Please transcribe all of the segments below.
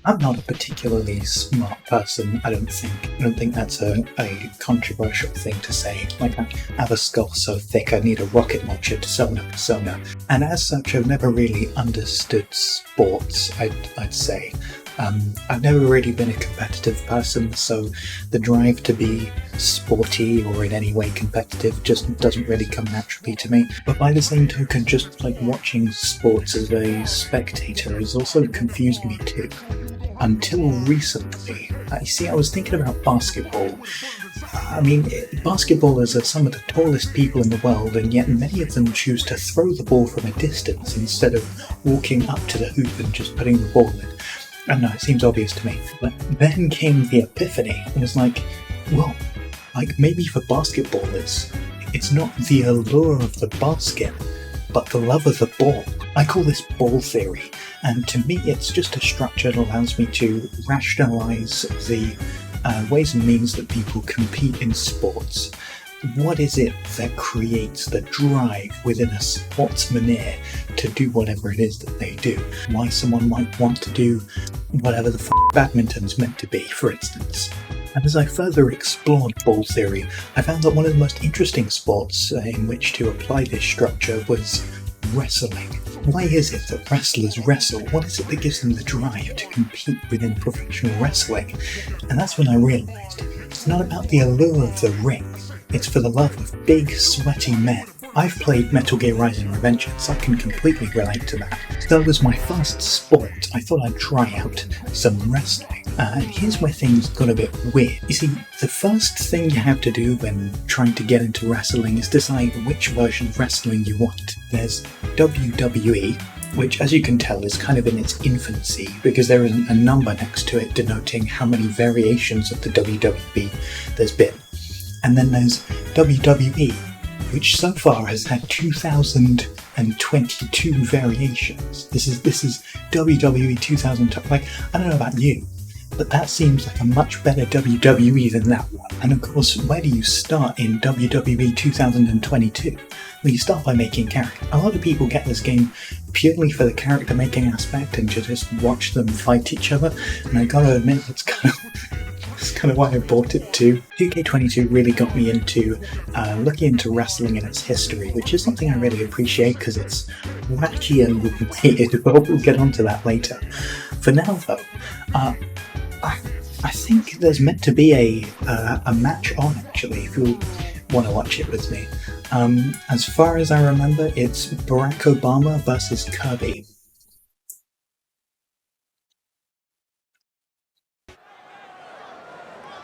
I'm not a particularly smart person, I don't think. I don't think that's a controversial thing to say. Like, I have a skull so thick I need a rocket launcher to summon a persona. And as such, I've never really understood sports, I'd say. I've never really been a competitive person, so the drive to be sporty or in any way competitive just doesn't really come naturally to me. But by the same token, just like watching sports as a spectator has also confused me too. Until recently. You see, I was thinking about basketball. I mean, basketballers are some of the tallest people in the world, and yet many of them choose to throw the ball from a distance instead of walking up to the hoop and just putting the ball in. I don't know, it seems obvious to me. But then came the epiphany. It was like, well, like maybe for basketballers, it's not the allure of the basket, but the love of the ball. I call this ball theory, and to me it's just a structure that allows me to rationalise the ways and means that people compete in sports. What is it that creates the drive within a sportsman to do whatever it is that they do? Why someone might want to do whatever the badminton's meant to be, for instance. And as I further explored ball theory, I found that one of the most interesting sports in which to apply this structure was wrestling. Why is it that wrestlers wrestle? What is it that gives them the drive to compete within professional wrestling? And that's when I realised it's not about the allure of the ring. It's for the love of big, sweaty men. I've played Metal Gear Rising: Revengeance, so I can completely relate to that. That was my first sport. I thought I'd try out some wrestling. And here's where things got a bit weird. You see, the first thing you have to do when trying to get into wrestling is decide which version of wrestling you want. There's WWE, which, as you can tell, is kind of in its infancy because there isn't a number next to it denoting how many variations of the WWE there's been. And then there's WWE, which so far has had 2022 variations. This is WWE 2000. Like, I don't know about you, but that seems like a much better WWE than that one. And of course, where do you start in WWE 2022? Well, you start by making characters. A lot of people get this game purely for the character making aspect and to just watch them fight each other. And I gotta admit, that's kind of why I bought it too. 2K22 really got me into looking into wrestling and its history, which is something I really appreciate because it's wacky and weird, but we'll get onto that later. For now though, I think there's meant to be a match on actually, if you want to watch it with me. As far as I remember, it's Barack Obama versus Kirby.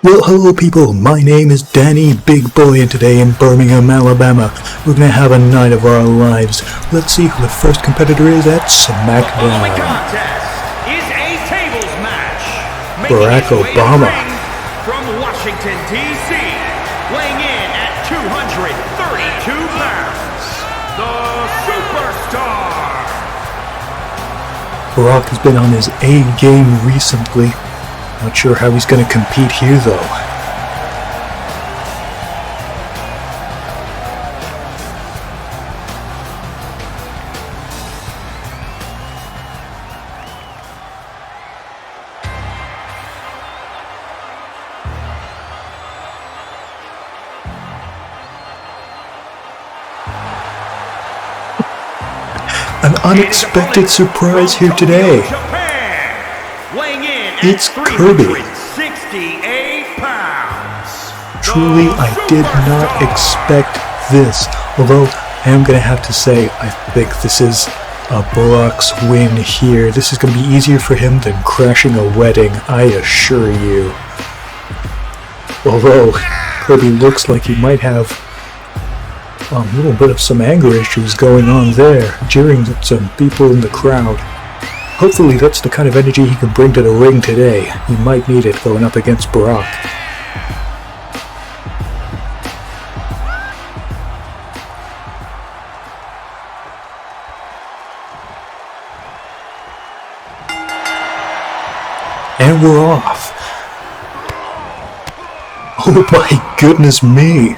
Well, hello people, my name is Danny Big Boy, and today in Birmingham, Alabama, we're gonna have a night of our lives. Let's see who the first competitor is at SmackDown. The contest is a tables match. Barack Obama. From Washington, D.C., weighing in at 232 pounds, the Superstar. Barack has been on his A game recently. Not sure how he's going to compete here though. An unexpected surprise here today. It's Kirby. 68 pounds. Truly, I did not expect this. Although, I am going to have to say, I think this is a Barack's win here. This is going to be easier for him than crashing a wedding, I assure you. Although, Kirby looks like he might have a little bit of some anger issues going on there, jeering at some people in the crowd. Hopefully that's the kind of energy he can bring to the ring today. He might need it going up against Barack. And we're off. Oh my goodness me.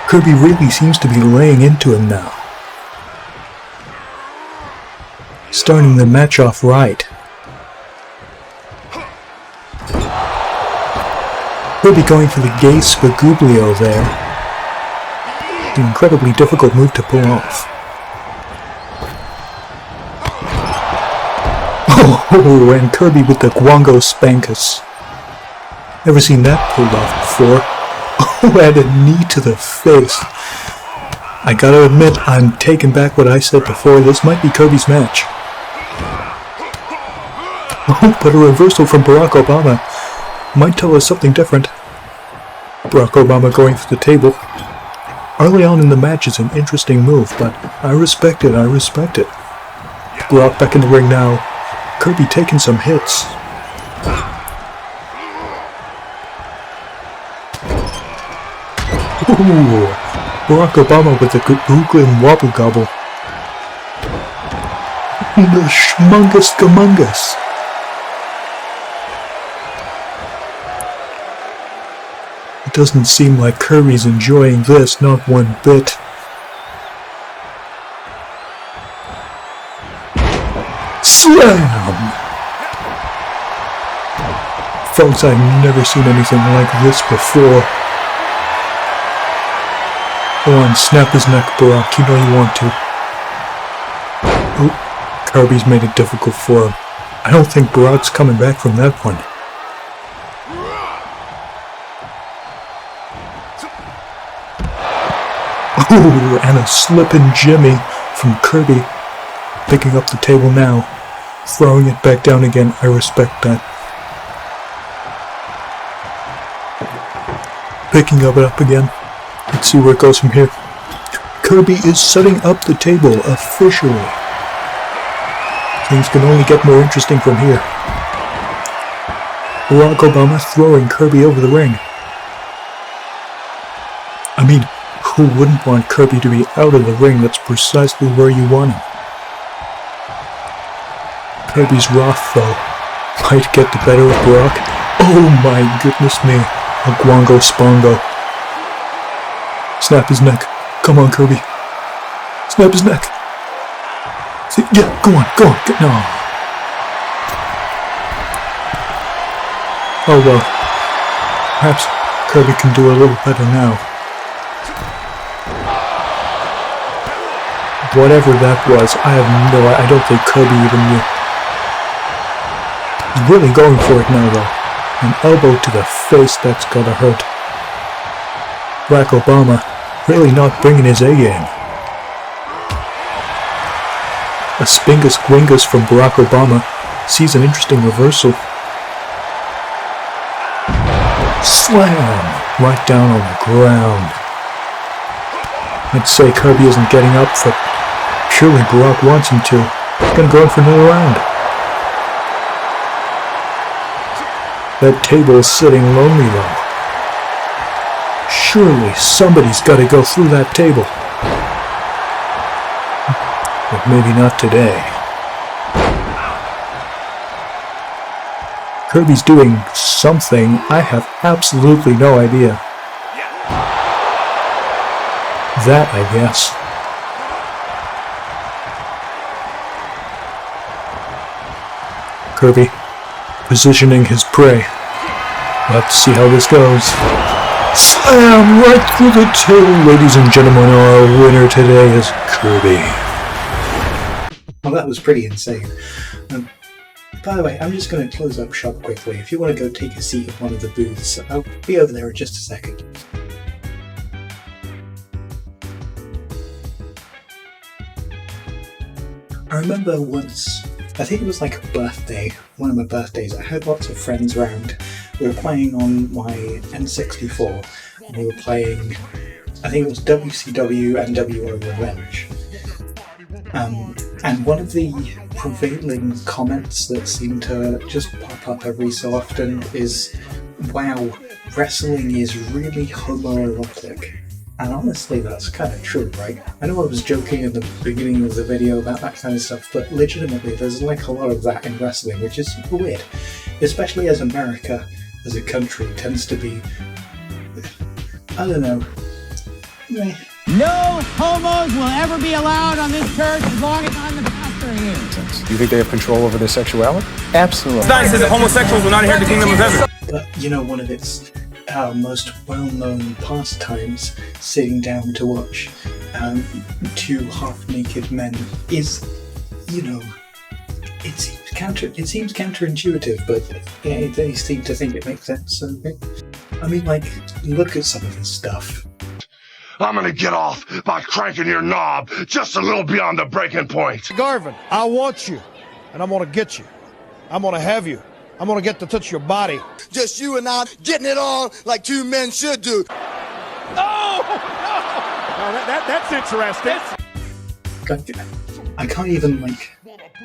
Kirby really seems to be laying into him now. Starting the match off right. Kirby going for the gay Spagublio there. An incredibly difficult move to pull off. Oh, and Kirby with the Guango Spankus. Never seen that pulled off before. Oh, and a knee to the face. I gotta admit, I'm taking back what I said before. This might be Kirby's match. Oh, but a reversal from Barack Obama might tell us something different. Barack Obama going for the table. Early on in the match is an interesting move, but I respect it, Barack back in the ring now. Kirby taking some hits. Ooh, Barack Obama with the Brooklyn Wobble Gobble. The Schmungus Gamungus. It doesn't seem like Kirby's enjoying this, not one bit. Slam! Folks, I've never seen anything like this before. Go on, snap his neck, Barack, you know you want to. Oh, Kirby's made it difficult for him. I don't think Barack's coming back from that one. Ooh, and a slippin' Jimmy from Kirby. Picking up the table now. Throwing it back down again. I respect that. Picking it up again. Let's see where it goes from here. Kirby is setting up the table officially. Things can only get more interesting from here. Barack Obama throwing Kirby over the ring. I mean, who wouldn't want Kirby to be out of the ring? That's precisely where you want him. Kirby's wrath, though, might get the better of Barack. Oh my goodness me. A Guango Spongo. Snap his neck. Come on, Kirby. Snap his neck. See, yeah, go on. Get no. Oh well. Perhaps Kirby can do a little better now. Whatever that was, I don't think Kirby even knew. He's really going for it now, though. An elbow to the face, that's gotta hurt. Barack Obama really not bringing his A-game. A Spingus Gwingus from Barack Obama sees an interesting reversal. Slam! Right down on the ground. I'd say Kirby isn't getting up, but surely Barack wants him to. He's gonna go in for another round. That table is sitting lonely, though. Surely somebody's got to go through that table. But maybe not today. Kirby's doing something. I have absolutely no idea. That, I guess. Kirby positioning his prey. Let's see how this goes. Slam right through the table, ladies and gentlemen. Our winner today is Kirby. Well, that was pretty insane. By the way, I'm just going to close up shop quickly. If you want to go take a seat at one of the booths, I'll be over there in just a second. I remember once, I think it was like a birthday, one of my birthdays, I had lots of friends around. We were playing on my N64, and we were playing, I think it was WCW and WO Revenge. And one of the prevailing comments that seem to just pop up every so often is, wow, wrestling is really homoerotic. And honestly, that's kind of true, right? I know I was joking at the beginning of the video about that kind of stuff, but legitimately, there's like a lot of that in wrestling, which is super weird. Especially as America, as a country, tends to be, I don't know, meh. No homos will ever be allowed on this church as long as I'm the pastor here. Do you think they have control over their sexuality? Absolutely. It's not, it says that homosexuals will not inherit the kingdom of heaven. But, you know, one of its our most well-known pastimes, sitting down to watch two half-naked men, is, you know, it seems counterintuitive, but yeah, they seem to think it makes sense. So, I mean, like, look at some of this stuff. I'm gonna get off by cranking your knob just a little beyond the breaking point. Garvin, I want you, and I'm gonna get you. I'm gonna have you. I'm gonna get to touch your body. Just you and I getting it on like two men should do. Oh! No, that's interesting. I can't even, like,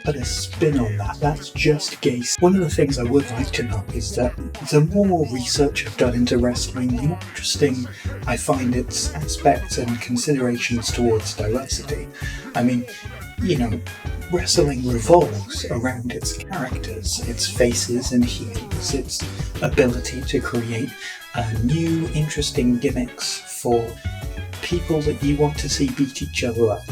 put a spin on that. That's just gay. One of the things I would like to know is that the more research I've done into wrestling, the more interesting I find its aspects and considerations towards diversity. I mean, you know, wrestling revolves around its characters, its faces and heels, its ability to create new, interesting gimmicks for people that you want to see beat each other up.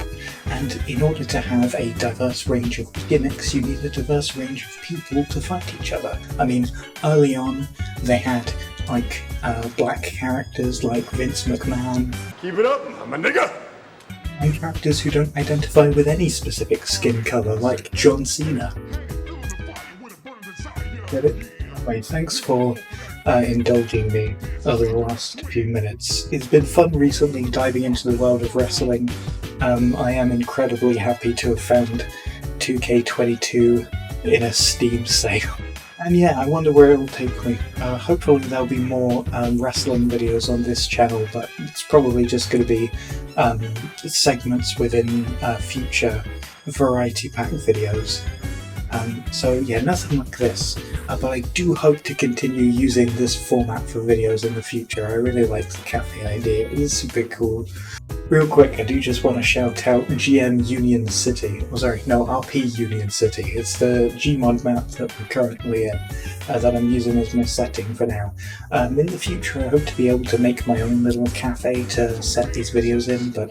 And in order to have a diverse range of gimmicks, you need a diverse range of people to fight each other. I mean, early on, they had, like, black characters like Vince McMahon. Keep it up, I'm a nigga. And characters who don't identify with any specific skin colour, like John Cena. Get it? Anyway, thanks for indulging me over the last few minutes. It's been fun recently diving into the world of wrestling. I am incredibly happy to have found 2K22 in a Steam sale. And yeah, I wonder where it will take me. Hopefully there'll be more wrestling videos on this channel, but it's probably just going to be segments within future variety pack videos. So yeah, nothing like this, but I do hope to continue using this format for videos in the future. I really like the cafe idea, it's super cool. Real quick, I do just want to shout out GM Union City, RP Union City. It's the Gmod map that we're currently in, that I'm using as my setting for now. In the future I hope to be able to make my own little cafe to set these videos in, but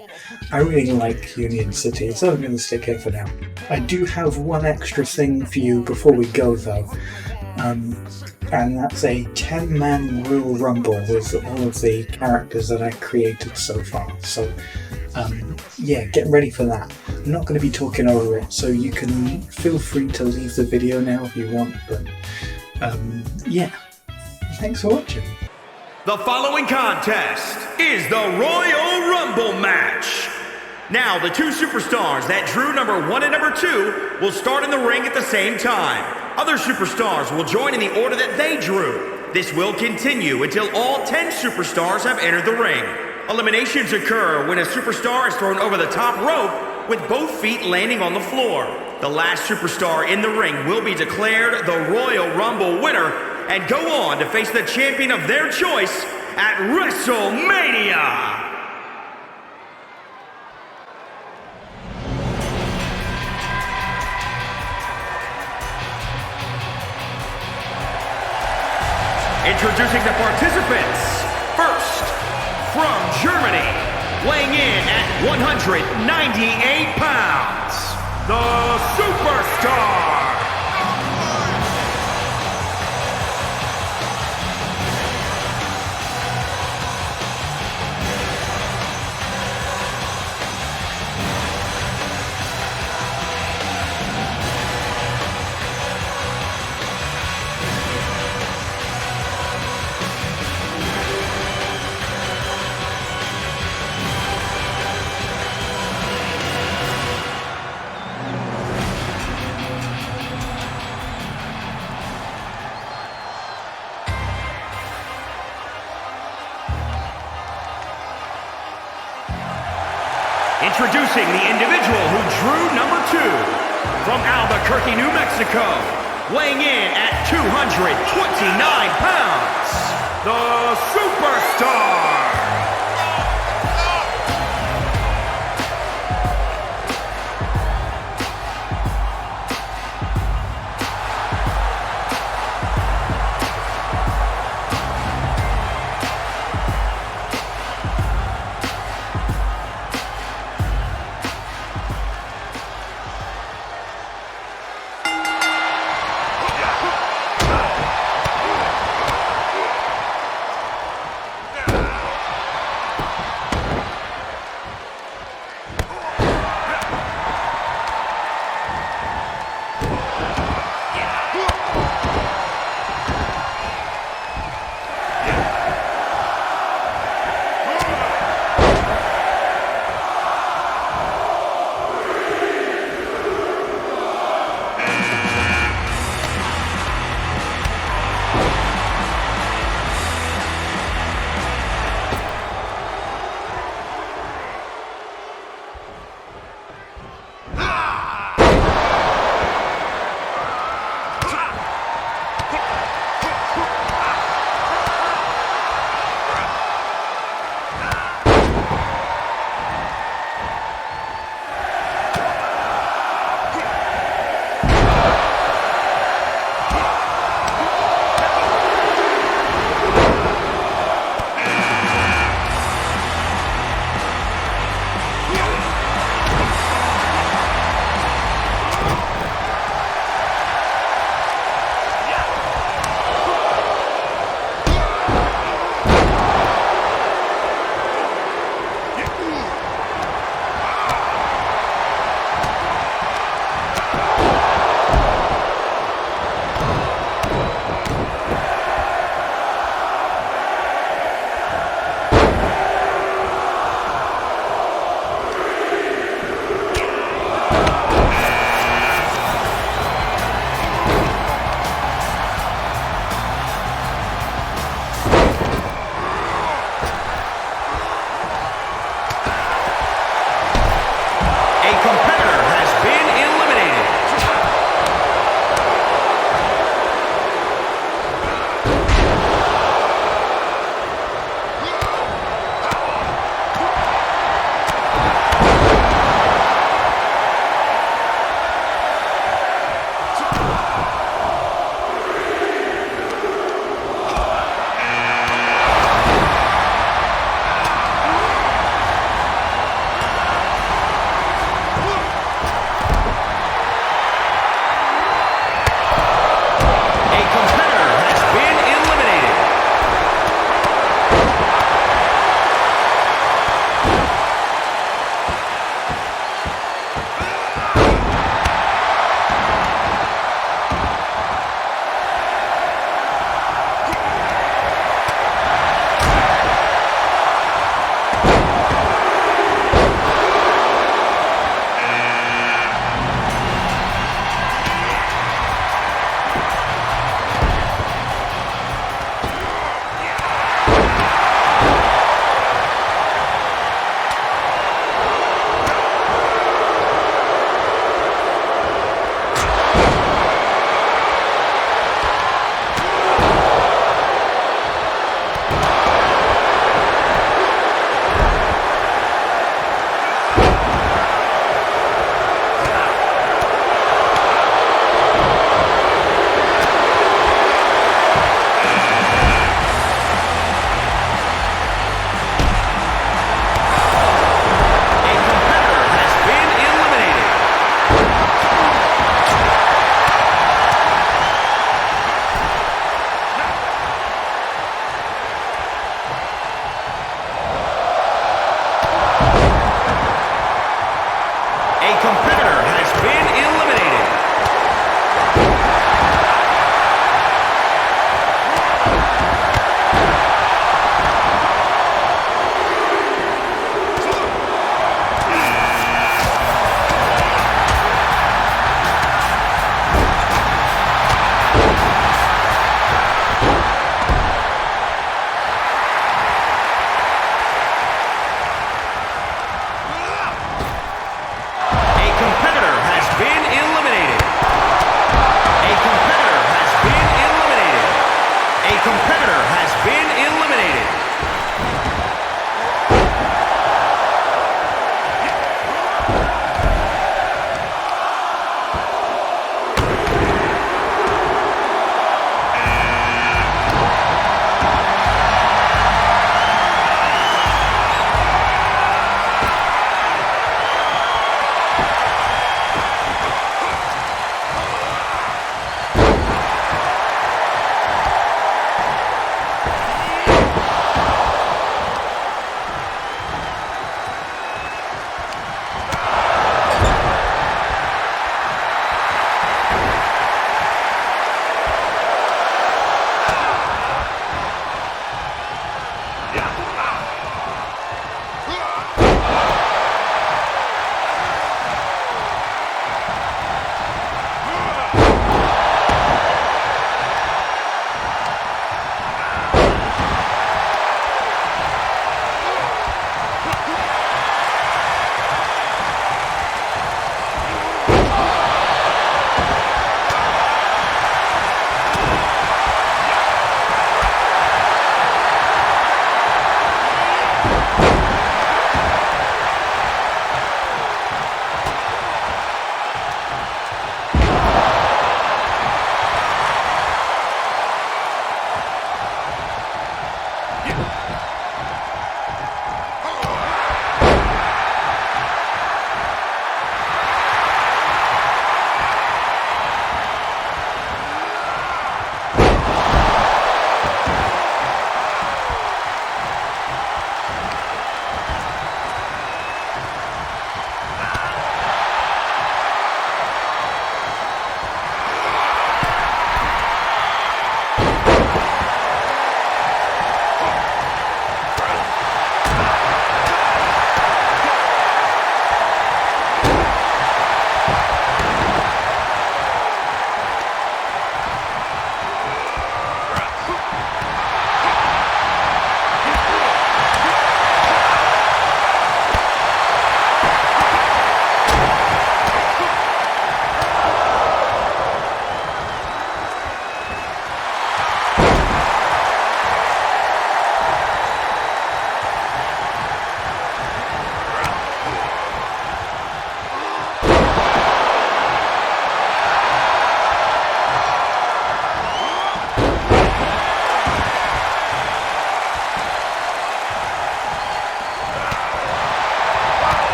I really like Union City, so I'm going to stick here for now. I do have one extra thing for you before we go though. And that's a 10-man Royal Rumble with all of the characters that I've created so far. So, yeah, get ready for that. I'm not going to be talking over it, so you can feel free to leave the video now if you want, but, yeah. Thanks for watching. The following contest is the Royal Rumble match. Now, the two superstars that drew number 1 and number 2 will start in the ring at the same time. Other superstars will join in the order that they drew. This will continue until all 10 superstars have entered the ring. Eliminations occur when a superstar is thrown over the top rope with both feet landing on the floor. The last superstar in the ring will be declared the Royal Rumble winner and go on to face the champion of their choice at WrestleMania. Introducing the participants. First, from Germany, weighing in at 198 pounds, the Superstar. Introducing the individual who drew number 2, from Albuquerque, New Mexico, weighing in at 229 pounds, the Superstar. competitive